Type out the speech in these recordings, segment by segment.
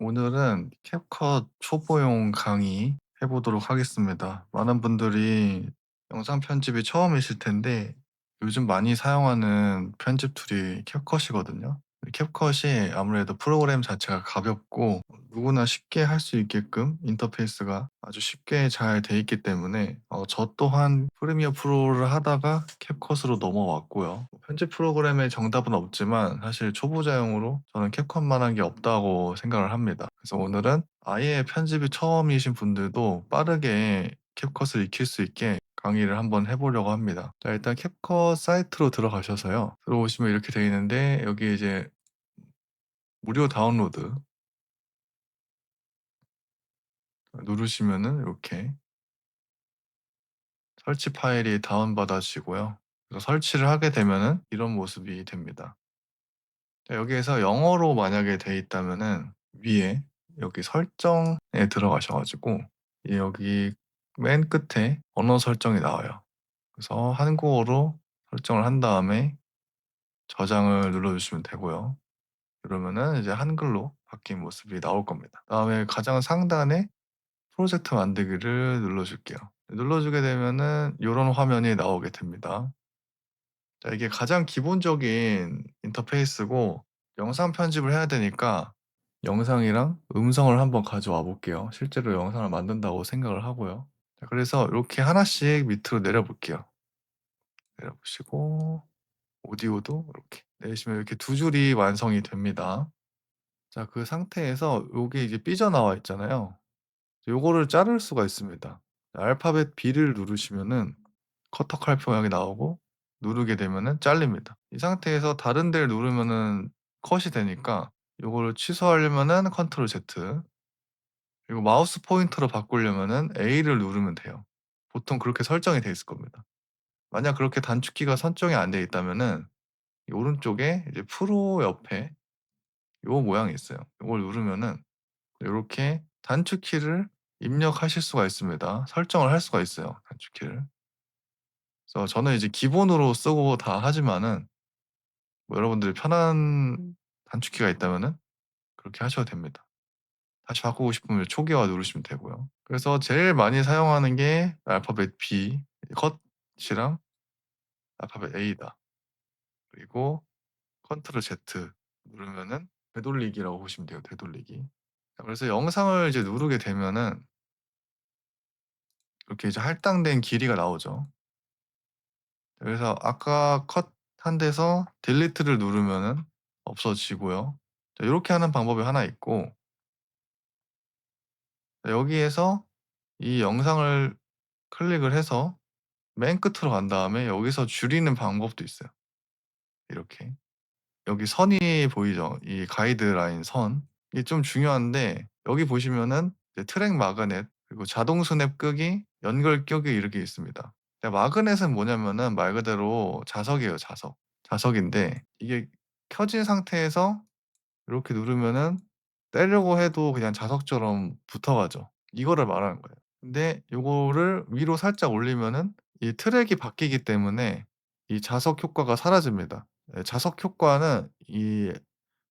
오늘은 캡컷 초보용 강의 해 보도록 하겠습니다. 많은 분들이 영상 편집이 처음이실 텐데 요즘 많이 사용하는 편집 툴이 캡컷이거든요. 캡컷이 아무래도 프로그램 자체가 가볍고 누구나 쉽게 할 수 있게끔 인터페이스가 아주 쉽게 잘 돼 있기 때문에 저 또한 프리미어 프로를 하다가 캡컷으로 넘어왔고요. 편집 프로그램의 정답은 없지만 사실 초보자용으로 저는 캡컷만한 게 없다고 생각을 합니다. 그래서 오늘은 아예 편집이 처음이신 분들도 빠르게 캡컷을 익힐 수 있게 강의를 한번 해 보려고 합니다. 자, 일단 캡컷 사이트로 들어가셔서요. 들어오시면 이렇게 되어 있는데 여기에 이제 무료 다운로드 누르시면은 이렇게 설치 파일이 다운받아지고요. 그래서 설치를 하게 되면은 이런 모습이 됩니다. 자, 여기에서 영어로 만약에 돼 있다면은 위에 여기 설정에 들어가셔 가지고 여기 맨 끝에 언어 설정이 나와요. 그래서 한국어로 설정을 한 다음에 저장을 눌러 주시면 되고요. 그러면은 이제 한글로 바뀐 모습이 나올 겁니다. 그다음에 가장 상단에 프로젝트 만들기를 눌러 줄게요. 눌러 주게 되면은 요런 화면이 나오게 됩니다. 자, 이게 가장 기본적인 인터페이스고 영상 편집을 해야 되니까 영상이랑 음성을 한번 가져와 볼게요. 실제로 영상을 만든다고 생각을 하고요. 자, 그래서 이렇게 하나씩 밑으로 내려 볼게요. 내려 보시고 오디오도 이렇게 내리시면 이렇게 두 줄이 완성이 됩니다. 자, 그 상태에서 요게 이제 삐져나와 있잖아요. 요거를 자를 수가 있습니다. 알파벳 B를 누르시면은 커터 칼 모양이 나오고 누르게 되면은 잘립니다. 이 상태에서 다른 데를 누르면은 컷이 되니까 요거를 취소하려면은 컨트롤 Z, 그리고 마우스 포인터로 바꾸려면은 A를 누르면 돼요. 보통 그렇게 설정이 돼 있을 겁니다. 만약 그렇게 단축키가 설정이 안 돼 있다면은 이 오른쪽에 이제 프로 옆에 요 모양이 있어요. 요걸 누르면은 요렇게 단축키를 입력하실 수가 있습니다. 설정을 할 수가 있어요, 단축키를. 그래서 저는 이제 기본으로 쓰고 다 하지만은 뭐 여러분들이 편한 단축키가 있다면은 그렇게 하셔도 됩니다. 다시 바꾸고 싶으면 초기화 누르시면 되고요. 그래서 제일 많이 사용하는 게 알파벳 B, 컷이랑 알파벳 A다. 그리고 컨트롤 Z 누르면은 되돌리기라고 보시면 돼요, 되돌리기. 자, 그래서 영상을 이제 누르게 되면은 이렇게 이제 할당된 길이가 나오죠. 그래서 아까 컷한 데서 딜리트를 누르면은 없어지고요. 자, 요렇게 하는 방법이 하나 있고 여기에서 이 영상을 클릭을 해서 맨 끝으로 간 다음에 여기서 줄이는 방법도 있어요. 이렇게. 여기 선이 보이죠? 이 가이드라인 선. 이게 좀 중요한데 여기 보시면은 이제 트랙 마그넷 그리고 자동 스냅 끄기, 연결 끄기 이렇게 있습니다. 근데 마그넷은 뭐냐면은 말 그대로 자석이에요, 자석. 자석인데 이게 켜진 상태에서 이렇게 누르면은 떼려고 해도 그냥 자석처럼 붙어가죠. 이거를 말하는 거예요. 근데 요거를 위로 살짝 올리면은 이 트랙이 바뀌기 때문에 이 자석 효과가 사라집니다. 예, 자석 효과는 이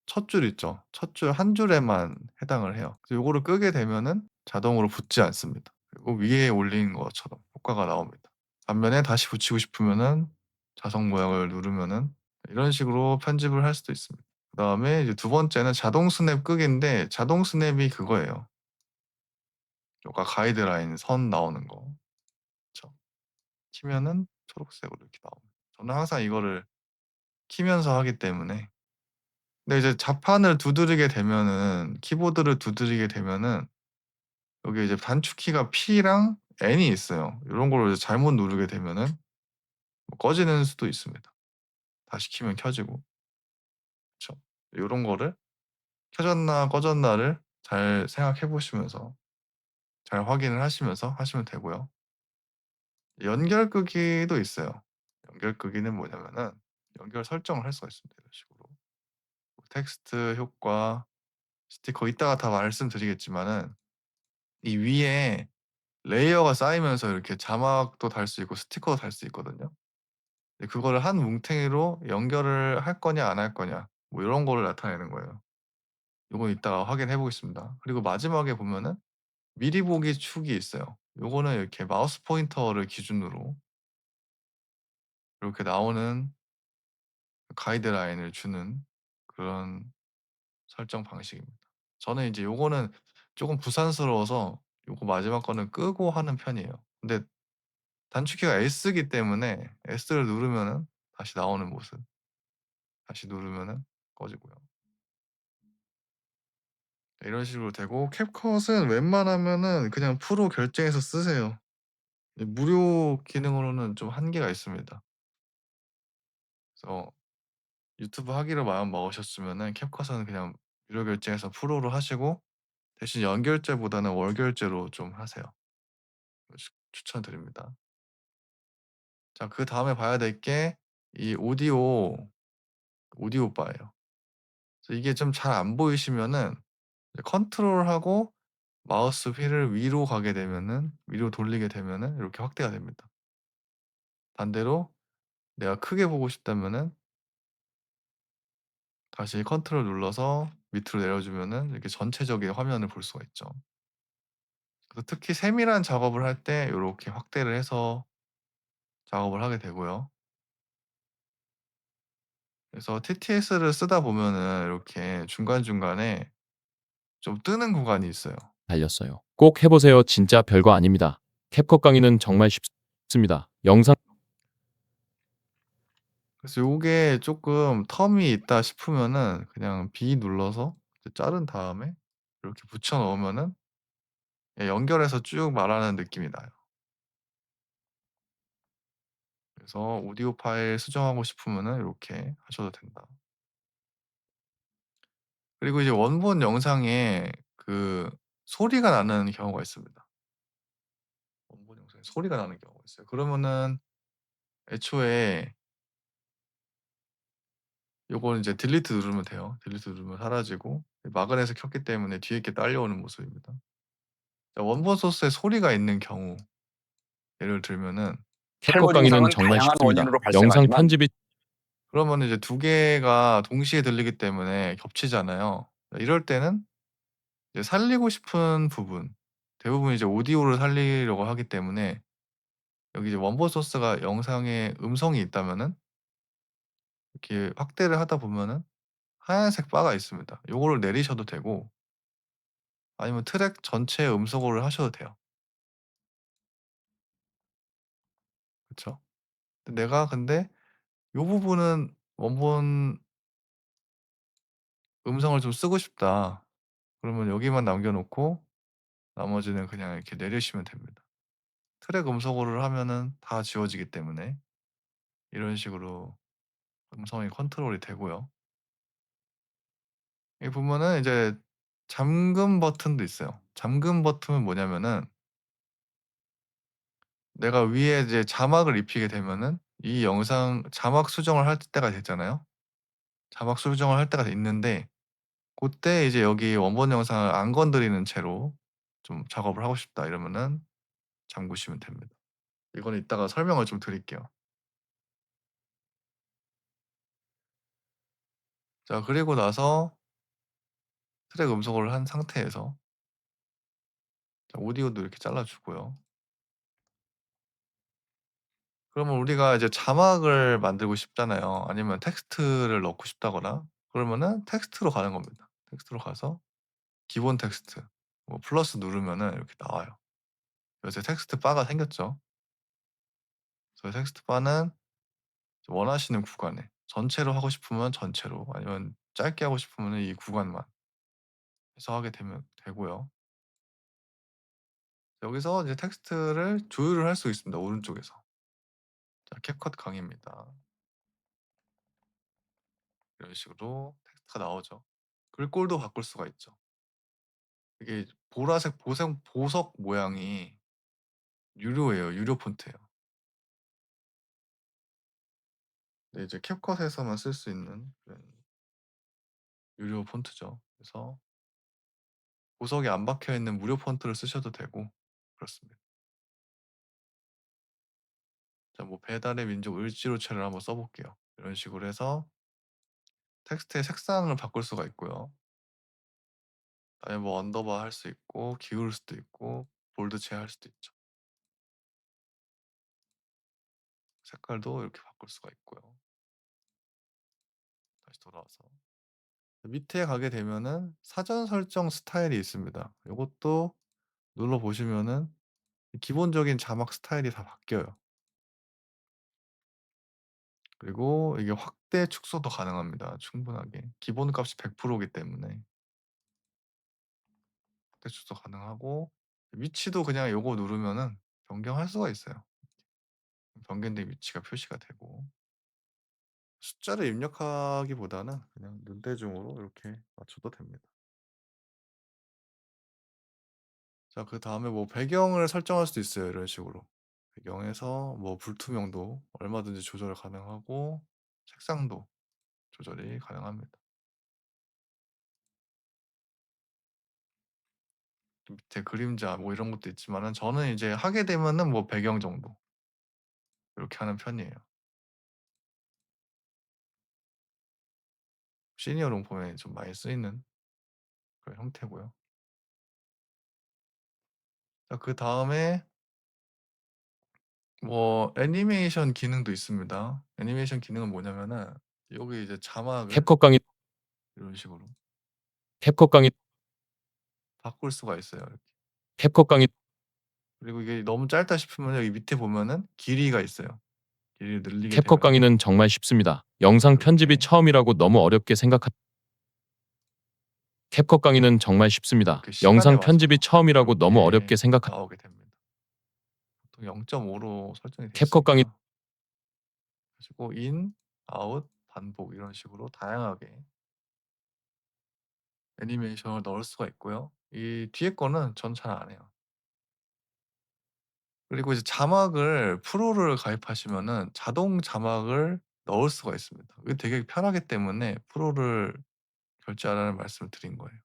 첫 줄 있죠. 첫 줄 한 줄에만 해당을 해요. 그래서 요거를 끄게 되면은 자동으로 붙지 않습니다. 그리고 위에 올린 것처럼 효과가 나옵니다. 반면에 다시 붙이고 싶으면은 자석 모양을 누르면은 이런 식으로 편집을 할 수도 있습니다. 그다음에 이제 두 번째는 자동 스냅 끄기인데 자동 스냅이 그거예요. 요가 가이드라인 선 나오는 거. 그쵸. 키면은 초록색으로 이렇게 나옵니다. 저는 항상 이거를 키면서 하기 때문에. 근데 이제 자판을 두드리게 되면은 키보드를 두드리게 되면은 여기 이제 단축키가 P랑 N이 있어요. 요런 거를 이제 잘못 누르게 되면은 뭐 꺼지는 수도 있습니다. 다시 키면 켜지고. 그쵸. 요런 거를 켜졌나 꺼졌나를 잘 생각해 보시면서 잘 확인을 하시면서 하시면 되고요. 연결 끄기도 있어요. 연결 끄기는 뭐냐면은 연결 설정을 할 수가 있습니다, 이런 식으로. 뭐 텍스트 효과, 스티커 이따가 다 말씀드리겠지만은 이 위에 레이어가 쌓이면서 이렇게 자막도 달 수 있고 스티커도 달 수 있거든요. 근데 그거를 한 뭉탱이로 연결을 할 거냐 안 할 거냐 뭐 요런 거를 나타내는 거예요. 요건 이따가 확인해 보겠습니다. 그리고 마지막에 보면은 미리 보기 축이 있어요. 요거는 이렇게 마우스 포인터를 기준으로 이렇게 나오는 가이드라인을 주는 그런 설정 방식입니다. 저는 이제 요거는 쪼금 부산스러워서 요거 마지막 거는 끄고 하는 편이에요. 근데 단축키가 S이기 때문에 S를 누르면은 다시 나오는 모습, 다시 누르면은 꺼지고요. 네, 이런 식으로 되고 캡컷은 웬만하면은 그냥 프로 결제해서 쓰세요. 이 무료 기능으로는 좀 한계가 있습니다. 그래서 유튜브 하기로 마음 먹으셨으면은 캡컷은 그냥 유료 결제해서 프로로 하시고 대신 연결제보다는 월결제로 좀 하세요. 추천드립니다. 자 그다음에 봐야 될 게 이 오디오 바예요. 그래서 이게 좀 잘 안 보이시면은 이제 컨트롤하고 마우스 휠을 위로 가게 되면은 위로 돌리게 되면은 이렇게 확대가 됩니다. 반대로 내가 크게 보고 싶다면은 다시 컨트롤 눌러서 밑으로 내려주면은 이렇게 전체적인 화면을 볼 수가 있죠. 그래서 특히 세밀한 작업을 할 때 요렇게 확대를 해서 작업을 하게 되고요. 그래서 TTS를 쓰다 보면은 이렇게 중간중간에 좀 뜨는 구간이 있어요. 달렸어요. 꼭 해보세요. 진짜 별거 아닙니다. 캡컷 강의는 정말 쉽습니다. 영상 그래서 요게 쪼끔 텀이 있다 싶으면은 그냥 B 눌러서 이제 자른 다음에 이렇게 붙여 넣으면은 예 연결해서 쭉 말하는 느낌이 나요. 그래서 오디오 파일 수정하고 싶으면은 요렇게 하셔도 된다. 그리고 이제 원본 영상에 그 소리가 나는 경우가 있습니다. 원본 영상에 소리가 나는 경우가 있어요. 그러면은 애초에 요거는 이제 딜리트 누르면 돼요. 딜리트 누르면 사라지고 마그넷을 켰기 때문에 뒤에 게 딸려오는 모습입니다. 자 원본 소스에 소리가 있는 경우 예를 들면은 캡컷 탈모 강의는 증상은 정말 다양한 쉽습니다. 원인으로 영상 발생하지만 편집이 그러면은 이제 두 개가 동시에 들리기 때문에 겹치잖아요. 이럴 때는 이제 살리고 싶은 부분 대부분 이제 오디오를 살리려고 하기 때문에 여기 이제 원본 소스가 영상에 음성이 있다면은 이렇게 확대를 하다 보면은 하얀색 바가 있습니다. 요거를 내리셔도 되고 아니면 트랙 전체 음소거를 하셔도 돼요. 그쵸? 내가 근데 요 부분은 원본 음성을 좀 쓰고 싶다. 그러면 여기만 남겨 놓고 나머지는 그냥 이렇게 내리시면 됩니다. 트랙 음소거를 하면은 다 지워지기 때문에 이런 식으로 음성이 컨트롤이 되고요. 여기 보면은 이제 잠금 버튼도 있어요. 잠금 버튼은 뭐냐면은 내가 위에 이제 자막을 입히게 되면은 이 영상 자막 수정을 할 때가 됐잖아요. 자막 수정을 할 때가 있는데 고때 이제 여기 원본 영상을 안 건드리는 채로 좀 작업을 하고 싶다 이러면은 잠그시면 됩니다. 이거는 이따가 설명을 좀 드릴게요. 자 그리고 나서 트랙 음소거를 한 상태에서 자 오디오도 이렇게 잘라 주고요. 그러면 우리가 이제 자막을 만들고 싶잖아요. 아니면 텍스트를 넣고 싶다거나 그러면은 텍스트로 가는 겁니다. 텍스트로 가서 기본 텍스트 뭐 플러스 누르면은 이렇게 나와요. 그래서 텍스트 바가 생겼죠. 그래서 텍스트 바는 원하시는 구간에 전체로 하고 싶으면 전체로 아니면 짧게 하고 싶으면은 이 구간만 해서 하게 되면 되고요. 여기서 이제 텍스트를 조율을 할 수 있습니다, 오른쪽에서. 자 캡컷 강의입니다. 이런 식으로 텍스트가 나오죠. 글꼴도 바꿀 수가 있죠. 이게 보라색 보석 모양이 유료예요. 유료 폰트예요. 근데 이제 캡컷에서만 쓸 수 있는 그런 유료 폰트죠. 그래서 보석이 안 박혀 있는 무료 폰트를 쓰셔도 되고 그렇습니다. 자 뭐 배달의 민족 을지로체를 한번 써 볼게요. 이런 식으로 해서 텍스트의 색상을 바꿀 수가 있고요. 아니면 뭐 언더바 할 수 있고 기울일 수도 있고 볼드 체할 수도 있죠. 색깔도 이렇게 바꿀 수가 있고요. 다시 돌아와서 밑에 가게 되면은 사전 설정 스타일이 있습니다. 요것도 눌러 보시면은 기본적인 자막 스타일이 다 바뀌어요. 그리고 이게 확대 축소도 가능합니다, 충분하게. 기본값이 100% 이기 때문에 확대 축소 가능하고 위치도 그냥 요거 누르면은 변경할 수가 있어요. 변경된 위치가 표시가 되고 숫자를 입력하기보다는 그냥 눈대중으로 이렇게 맞춰도 됩니다. 자 그다음에 뭐 배경을 설정할 수도 있어요, 이런 식으로. 배경에서 뭐 불투명도 얼마든지 조절 가능하고 색상도 조절이 가능합니다. 또 밑에 그림자 뭐 이런 것도 있지만은 저는 이제 하게 되면은 뭐 배경 정도 이렇게 하는 편이에요. 시니어 롱폼에 좀 많이 쓰이는 그런 형태고요. 자 그다음에 뭐 애니메이션 기능도 있습니다. 애니메이션 기능은 뭐냐면은 여기 이제 자막을 캡컷 강의 이런 식으로 캡컷 강의 바꿀 수가 있어요, 이렇게. 캡컷 강의 그리고 이게 너무 짧다 싶으면 여기 밑에 보면은 길이가 있어요. 길이를 늘리게 캡컷 되면은 강의는 정말 쉽습니다. 영상 편집이 요렇게, 처음이라고 너무 어렵게 생각하 캡컷 강의는 정말 쉽습니다. 이렇게 시간에 영상 편집이 맞춰서 처음이라고 너무 요렇게 어렵게 생각하 나오게 됩니다. 보통 0.5로 설정이 돼 캡컷 강의 있으니까. 그리고 인, 아웃, 반복 이런 식으로 다양하게 애니메이션을 넣을 수가 있고요. 이 뒤에 거는 전 잘 안 해요. 그리고 이제 자막을 프로를 가입하시면은 자동 자막을 넣을 수가 있습니다. 이게 되게 편하기 때문에 프로를 결제하라는 말씀을 드린 거예요.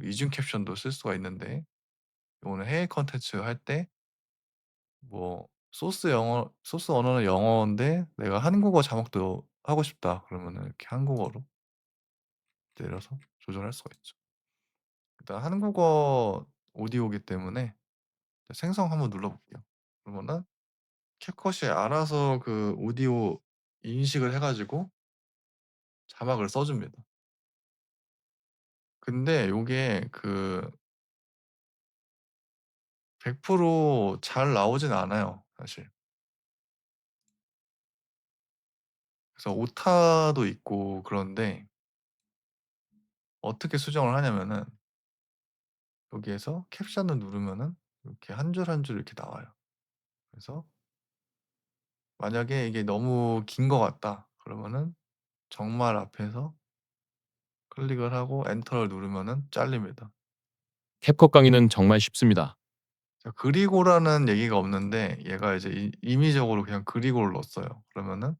이중 캡션도 쓸 수가 있는데 이거는 해외 콘텐츠 할 때 뭐 소스 언어는 영어인데 내가 한국어 자막도 하고 싶다 그러면은 이렇게 한국어로 내려서 조절할 수가 있죠. 일단 한국어 오디오이기 때문에 생성 한번 눌러 볼게요. 그러면은 캡컷이 알아서 그 오디오 인식을 해 가지고 자막을 써 줍니다. 근데 요게 그 100%잘 나오진 않아요, 사실. 그래서 오타도 있고 그런데 어떻게 수정을 하냐면은 여기에서 캡션을 누르면은 이렇게 한 줄 한 줄 이렇게 나와요. 그래서 만약에 이게 너무 긴 것 같다 그러면은 정말 앞에서 클릭을 하고 엔터를 누르면은 잘립니다. 캡컷 강의는 정말 쉽습니다. 자 그리고라는 얘기가 없는데 얘가 이제 임의적으로 그냥 그리고를 넣었어요. 그러면은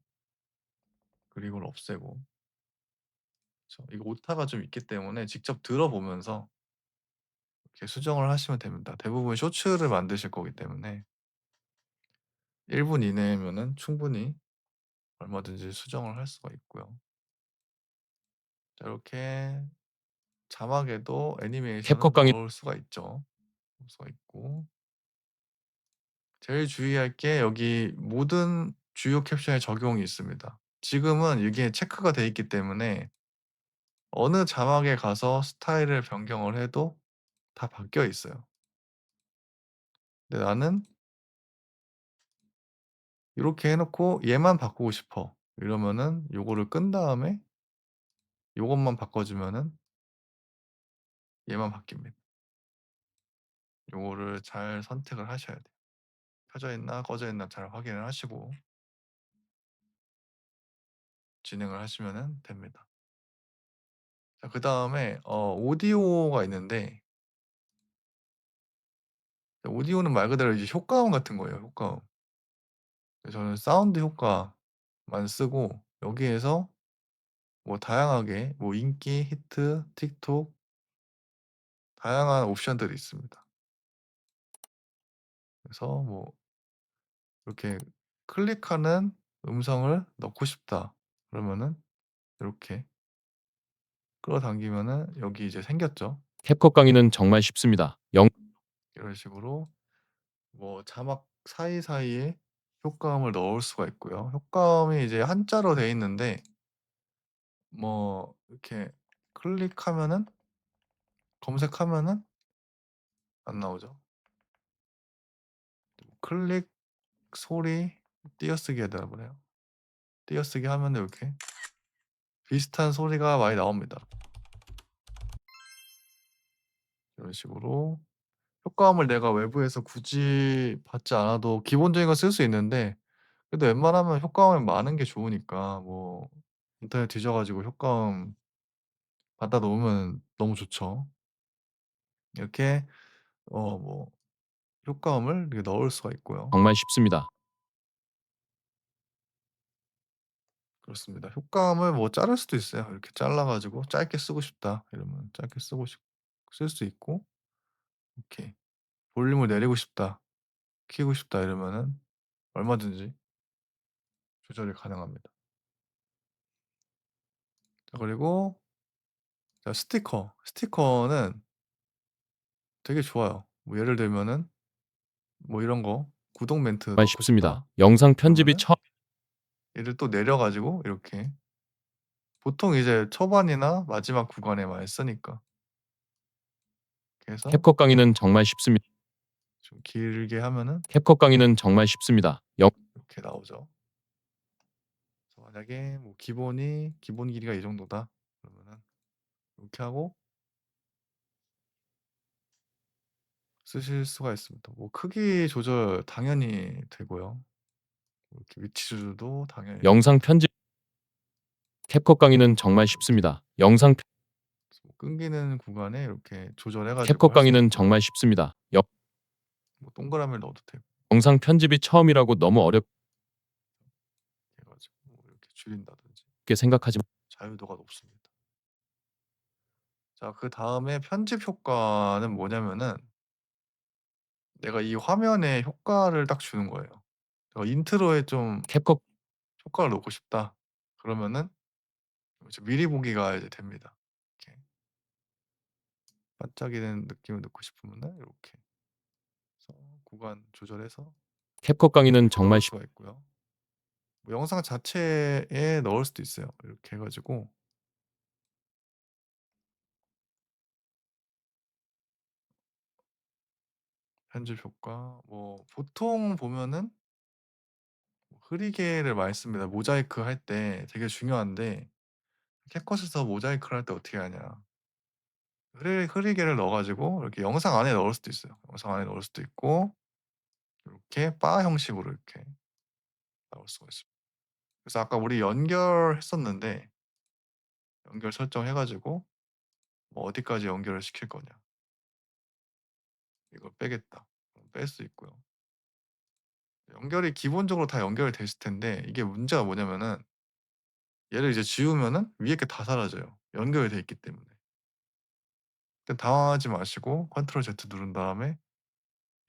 그리고를 없애고 그쵸. 이거 오타가 좀 있기 때문에 직접 들어보면서 이렇게 수정을 하시면 됩니다. 대부분 쇼츠를 만드실 거기 때문에 1분 이내면은 충분히 얼마든지 수정을 할 수가 있고요. 자 이렇게 자막에도 애니메이션을 캡컷 강의 넣을 수가 있죠. 넣을 수가 있고 제일 주의할 게 여기 모든 주요 캡션에 적용이 있습니다. 지금은 이게 체크가 돼 있기 때문에 어느 자막에 가서 스타일을 변경을 해도 다 바뀌어 있어요. 근데 나는 이렇게 해 놓고 얘만 바꾸고 싶어. 이러면은 요거를 끈 다음에 요것만 바꿔 주면은 얘만 바뀝니다. 요거를 잘 선택을 하셔야 돼요. 켜져 있나 꺼져 있나 잘 확인을 하시고 진행을 하시면은 됩니다. 자 그다음에 오디오가 있는데 오디오는 말 그대로 이제 효과음 같은 거예요, 효과음. 저는 사운드 효과만 쓰고 여기에서 뭐 다양하게 뭐 인기, 히트, 틱톡 다양한 옵션들이 있습니다. 그래서 뭐 이렇게 클릭하는 음성을 넣고 싶다. 그러면은 이렇게 끌어당기면은 여기 이제 생겼죠. 캡컷 강의는 정말 쉽습니다. 영 이런 식으로 뭐 자막 사이사이에 효과음을 넣을 수가 있고요. 효과음이 이제 한자로 돼 있는데 뭐 이렇게 클릭하면은 검색하면은 안 나오죠. 클릭, 소리, 띄어쓰기 해야 되나 보네요. 띄어쓰기 하면은 이렇게 비슷한 소리가 많이 나옵니다. 이런 식으로 효과음을 내가 외부에서 굳이 받지 않아도 기본적인 거 쓸 수 있는데 그래도 웬만하면 효과음이 많은 게 좋으니까 뭐 인터넷 뒤져 가지고 효과음 받아 놓으면 너무 좋죠. 이렇게 뭐 효과음을 이렇게 넣을 수가 있고요. 정말 쉽습니다. 그렇습니다. 효과음을 뭐 자를 수도 있어요. 이렇게 잘라 가지고 짧게 쓰고 싶다 이러면 짧게 쓰고 싶 쓸 수 있고 이렇게 볼륨을 내리고 싶다, 키우고 싶다 이러면은 얼마든지 조절이 가능합니다. 자 그리고 자 스티커. 스티커는 되게 좋아요. 뭐 예를 들면은 뭐 이런 거 구독 멘트 정말 넣고 쉽습니다. 싶다. 영상 편집이 그러면은 처음 얘를 또 내려 가지고 이렇게 보통 이제 초반이나 마지막 구간에 많이 쓰니까 이렇게 해서 캡컷 강의는 정말 쉽습니다. 좀 길게 하면은 캡컷 강의는 정말 쉽습니다. 영 이렇게 나오죠. 그래서 만약에 뭐 기본 길이가 이 정도다. 그러면은 이렇게 하고 쓰실 수가 있습니다. 뭐 크기 조절 당연히 되고요. 이렇게 위치 조절도 당연히 영상 됩니다. 편집 캡컷 강의는 정말 쉽습니다. 영상 편 그래서 뭐 끊기는 구간에 이렇게 조절해 가지고 캡컷 할 수 강의는 있고요. 정말 쉽습니다. 영 뭐 동그라미를 넣어도 되고 영상 편집이 처음이라고 너무 어렵게 해 가지고 뭐 이렇게 줄인다든지 생각하지 자유도가 높습니다. 자 그다음에 편집 효과는 뭐냐면은 내가 이 화면에 효과를 딱 주는 거예요. 인트로에 좀 캡컷 효과를 넣고 싶다. 그러면은 이제 미리 보기가 이제 됩니다. 이렇게 반짝이는 느낌을 넣고 싶으면은 이렇게 해서 구간 조절해서 캡컷 강의는 넣을 정말 쉽 수가 있고요. 뭐 영상 자체에 넣을 수도 있어요. 이렇게 해 가지고 편집 효과 뭐 보통 보면은 흐리게를 많이 씁니다. 모자이크 할 때 되게 중요한데 캡컷에서 모자이크를 할 때 어떻게 하냐. 흐리게를 넣어 가지고 이렇게 영상 안에 넣을 수도 있어요. 영상 안에 넣을 수도 있고 이렇게 바 형식으로 이렇게 나올 수가 있습니다. 그래서 아까 우리 연결했었는데 연결 설정해 가지고 뭐 어디까지 연결을 시킬 거냐. 이걸 빼겠다. 그럼 뺄 수 있고요. 연결이 기본적으로 다 연결이 돼 있을 텐데 이게 문제가 뭐냐면은 얘를 이제 지우면은 위에 게 다 사라져요. 연결이 돼 있기 때문에. 그때 당황하지 마시고 컨트롤 Z 누른 다음에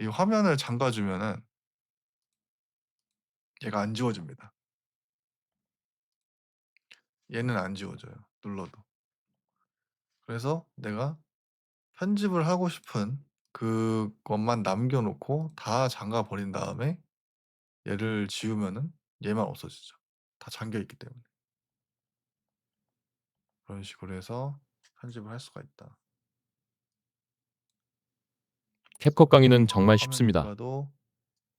이 화면을 잠가 주면은 얘가 안 지워집니다. 얘는 안 지워져요, 눌러도. 그래서 내가 편집을 하고 싶은 그것만 남겨 놓고 다 잠가 버린 다음에 얘를 지우면은 얘만 없어지죠. 다 잠겨 있기 때문에. 그런 식으로 해서 편집을 할 수가 있다. 캡컷 그래서 강의는 정말 화면 쉽습니다. 효과도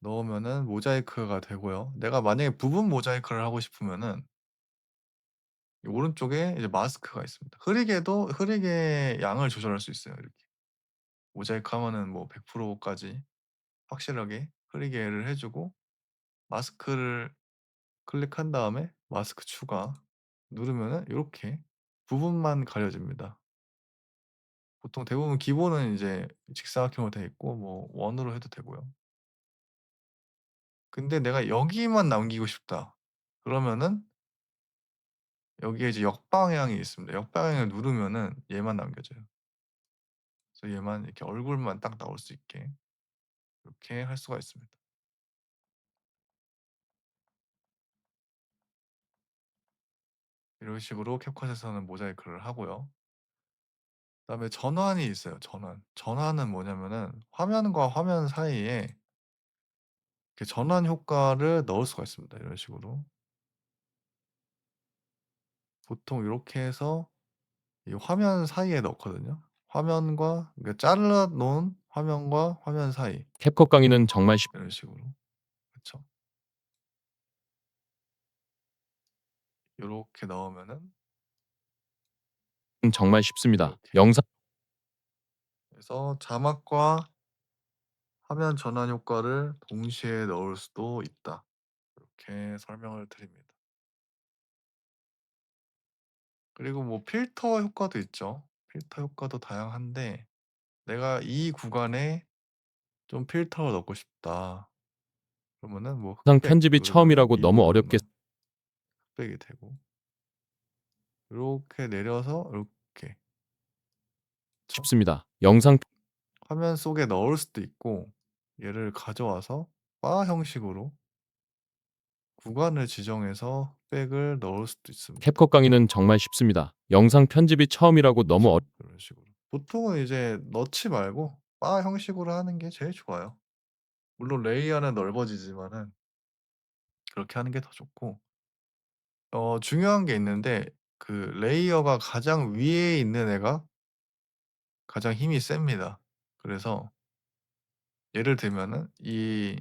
넣으면은 모자이크가 되고요. 내가 만약에 부분 모자이크를 하고 싶으면은 이 오른쪽에 이제 마스크가 있습니다. 흐리게 양을 조절할 수 있어요, 이렇게. 모자이크 하면은 뭐 100% 까지 확실하게 흐리게를 해 주고 마스크를 클릭한 다음에 마스크 추가 누르면은 요렇게 부분만 가려집니다. 보통 대부분 기본은 이제 직사각형으로 돼 있고 뭐 원으로 해도 되고요. 근데 내가 여기만 남기고 싶다. 그러면은 여기에 이제 역방향이 있습니다. 역방향을 누르면은 얘만 남겨져요. 그래서 얘만 이렇게 얼굴만 딱 나올 수 있게 이렇게 할 수가 있습니다. 이런 식으로 캡컷에서는 모자이크를 하고요. 그다음에 전환이 있어요, 전환. 전환은 뭐냐면은 화면과 화면 사이에 이렇게 전환 효과를 넣을 수가 있습니다, 이런 식으로. 보통 요렇게 해서 이 화면 사이에 넣거든요. 화면과 그러니까 잘라 놓은 화면과 화면 사이 캡컷 강의는 정말 이런 식으로. 그쵸. 요렇게 넣으면은 정말 쉽습니다. 이렇게 영상 해서 자막과 화면 전환 효과를 동시에 넣을 수도 있다. 이렇게 설명을 드립니다. 그리고 뭐 필터 효과도 있죠. 필터 효과도 다양한데 내가 이 구간에 좀 필터를 넣고 싶다. 그러면은 뭐 흑백 편집이 누르면은 처음이라고 이 너무 어렵게 부분만 흑백이 되고 요렇게 내려서 요렇게 그쵸? 쉽습니다. 영상 화면 속에 넣을 수도 있고 얘를 가져와서 바 형식으로 구간을 지정해서 흑백을 넣을 수도 있습니다. 캡컷 강의는 정말 쉽습니다. 영상 편집이 처음이라고 너무 그쵸? 이런 식으로. 보통은 이제 넣지 말고 바 형식으로 하는 게 제일 좋아요. 물론 레이어는 넓어지지만은 그렇게 하는 게 더 좋고 중요한 게 있는데 그 레이어가 가장 위에 있는 애가 가장 힘이 셉니다. 그래서 예를 들면은 이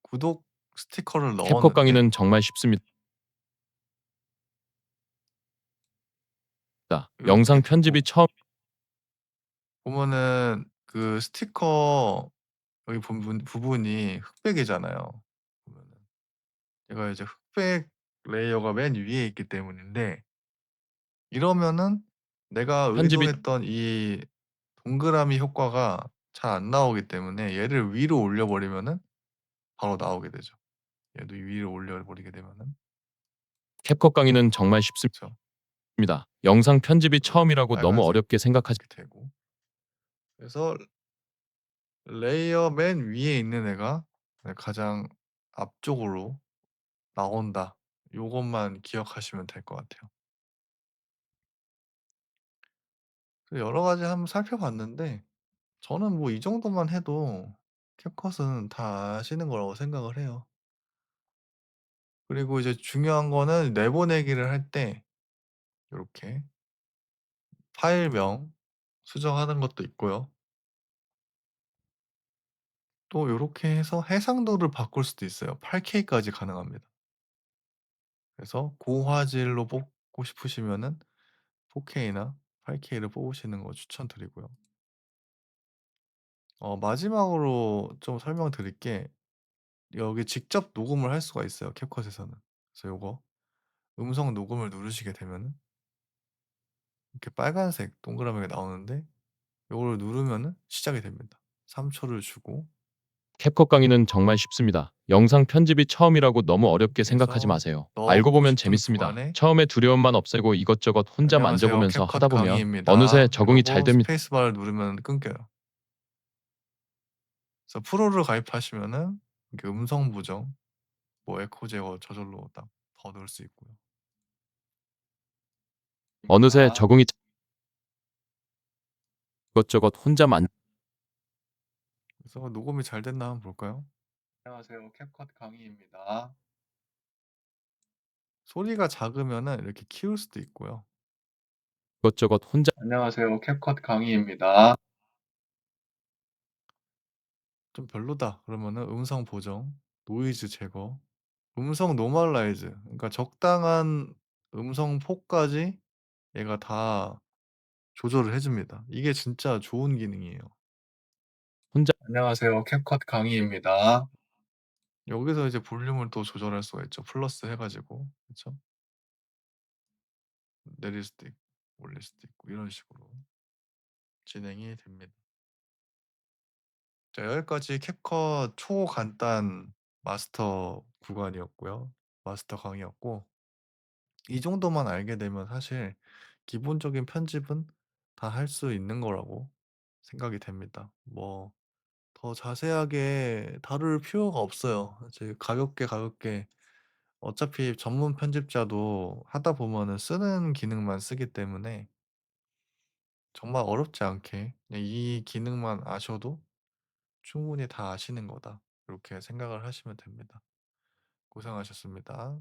구독 스티커를 캡컷 넣었는데 강의는 정말 쉽습니다. 요렇게 영상 편집이 되고 처음 보면은 그 스티커 여기 부분이 흑백이잖아요. 보면은 얘가 이제 흑백 레이어가 맨 위에 있기 때문인데 이러면은 내가 편집이 의도했던 이 동그라미 효과가 잘 안 나오기 때문에 얘를 위로 올려 버리면은 바로 나오게 되죠. 얘도 위로 올려 버리게 되면은 캡컷 강의는 정말 그쵸. 쉽습니다. 영상 편집이 요렇게 처음이라고 너무 빨간색 어렵게 생각하지 이렇게 되고 그래서 레이어 맨 위에 있는 애가 가장 앞쪽으로 나온다. 요것만 기억하시면 될 것 같아요. 그래서 여러 가지 한번 살펴봤는데 저는 뭐 이 정도만 해도 캡컷은 다 아시는 거라고 생각을 해요. 그리고 이제 중요한 거는 내보내기를 할 때 요렇게 파일명 수정하는 것도 있고요. 또 요렇게 해서 해상도를 바꿀 수도 있어요. 8K까지 가능합니다. 그래서 고화질로 뽑고 싶으시면은 4K나 8K를 뽑으시는 거 추천드리고요. 마지막으로 좀 설명드릴 게 여기 직접 녹음을 할 수가 있어요, 캡컷에서는. 그래서 요거 음성 녹음을 누르시게 되면은 이렇게 빨간색 동그라미가 나오는데 요거를 누르면은 시작이 됩니다. 3 초를 주고 캡컷 강의는 정말 쉽습니다. 영상 편집이 처음이라고 너무 어렵게 이렇게 생각하지 해서 마세요. 알고 넣고 보면 싶은 재밌습니다. 구간에 처음에 두려움만 없애고 이것저것 혼자 "안녕하세요. 만져보면서 캡컷 하다 보면 어느새 강희입니다." 적응이 잘 이러고 됩니다. 스페이스바를 누르면 끊겨요. 그래서 프로를 가입하시면은 이렇게 음성 보정 뭐 에코 제거 저절로 딱 더 넣을 수 있고요. 어느새 입니다. 적응이 이것저것 혼자 만 그래서 녹음이 잘 됐나 한번 볼까요? "안녕하세요. 캡컷 강희입니다." 소리가 작으면은 이렇게 키울 수도 있고요. 이것저것 혼자 "안녕하세요. 캡컷 강희입니다." 좀 별로다 그러면은 음성 보정, 노이즈 제거, 음성 노멀라이즈 그러니까 적당한 음성 폭까지 얘가 다 조절을 해 줍니다. 이게 진짜 좋은 기능이에요. 혼자 "안녕하세요. 캡컷 강희입니다." 여기서 이제 볼륨을 또 조절할 수가 있죠. 플러스 해 가지고. 그쵸? 내릴 수도 있고 올릴 수도 있고 이런 식으로 진행이 됩니다. 자 여기까지 캡컷 초간단 마스터 구간이었고요. 마스터 강의였고 이 정도만 알게 되면 사실 기본적인 편집은 다 할 수 있는 거라고 생각이 됩니다. 뭐 더 자세하게 다룰 필요가 없어요. 이제 가볍게 어차피 전문 편집자도 하다 보면은 쓰는 기능만 쓰기 때문에 정말 어렵지 않게 그냥 이 기능만 아셔도 '충분히 다 아시는 거다.' 이렇게 생각을 하시면 됩니다. 고생하셨습니다.